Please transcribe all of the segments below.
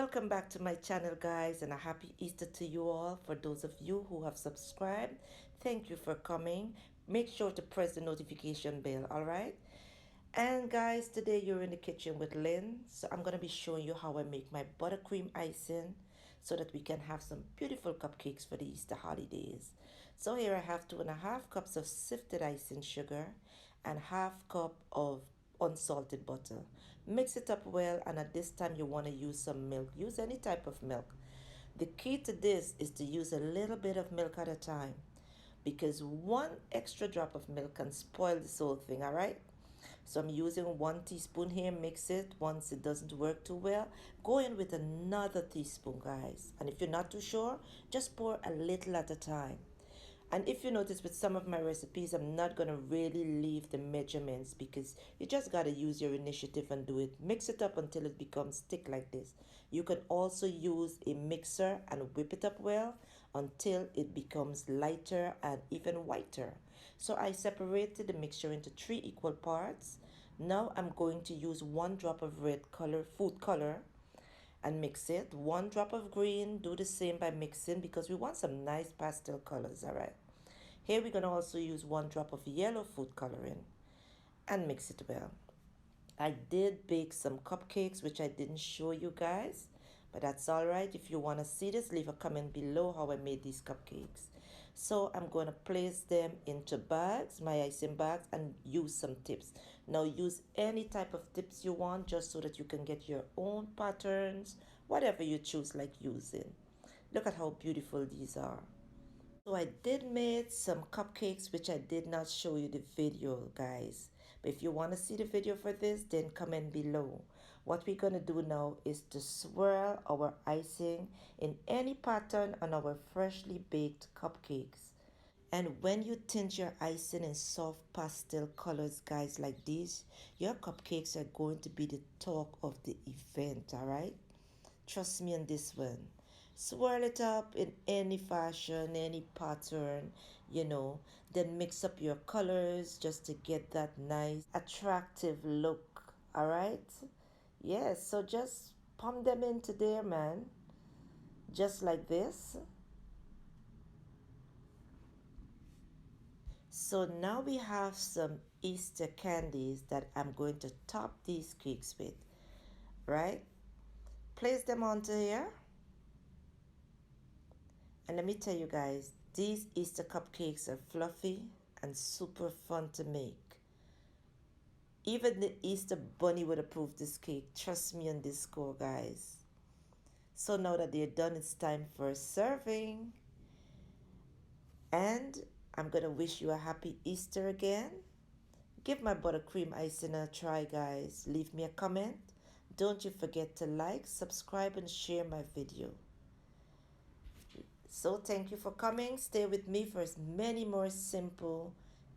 Welcome back to my channel, guys, and a happy Easter to you all. For those of you who have subscribed, thank you for coming. Make sure to press the notification bell, all right? And guys, today you're in the kitchen with Lynn, so I'm going to be showing you how I make my buttercream icing so that we can have some beautiful cupcakes for the Easter holidays. So here I have 2.5 cups of sifted icing sugar and half cup of unsalted butter. Mix it up well, and at this time you want to use some milk. Use any type of milk. The key to this is to use a little bit of milk at a time, because one extra drop of milk can spoil this whole thing, all right? So I'm using 1 teaspoon here. Mix it. Once it doesn't work too well, go in with another teaspoon, guys. And if you're not too sure, just pour a little at a time. And if you notice with some of my recipes, I'm not going to really leave the measurements, because you just got to use your initiative and do it. Mix it up until it becomes thick like this. You can also use a mixer and whip it up well until it becomes lighter and even whiter. So I separated the mixture into 3 equal parts. Now I'm going to use 1 drop of red color, food color, and mix it. 1 drop of green. Do the same by mixing, because we want some nice pastel colors. All right, here we're going to also use 1 drop of yellow food coloring and mix it well. I did bake some cupcakes, which I didn't show you guys, but that's all right. If you want to see this, leave a comment below how I made these cupcakes. So I'm going to place them into bags, my icing bags, and use some tips. Now use any type of tips you want, just so that you can get your own patterns, whatever you choose like using. Look at how beautiful these are. So I did make some cupcakes, which I did not show you the video, guys. But if you want to see the video for this, then comment below. What we're going to do now is to swirl our icing in any pattern on our freshly baked cupcakes. And when you tint your icing in soft pastel colors, guys, like these, your cupcakes are going to be the talk of the event, all right? Trust me on this one. Swirl it up in any fashion, any pattern, then mix up your colors just to get that nice, attractive look. All right? Yes, so just pump them into there, man. Just like this. So now we have some Easter candies that I'm going to top these cakes with, right? Place them onto here. And let me tell you guys, these Easter cupcakes are fluffy and super fun to make. Even the Easter bunny would approve this cake. Trust me on this score, guys. So now that they're done, it's time for serving. And I'm going to wish you a happy Easter again. Give my buttercream icing a try, guys. Leave me a comment. Don't you forget to like, subscribe, and share my video. So thank you for coming. Stay with me for many more simple,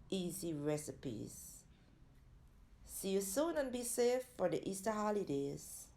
easy recipes. See you soon, and be safe for the Easter holidays.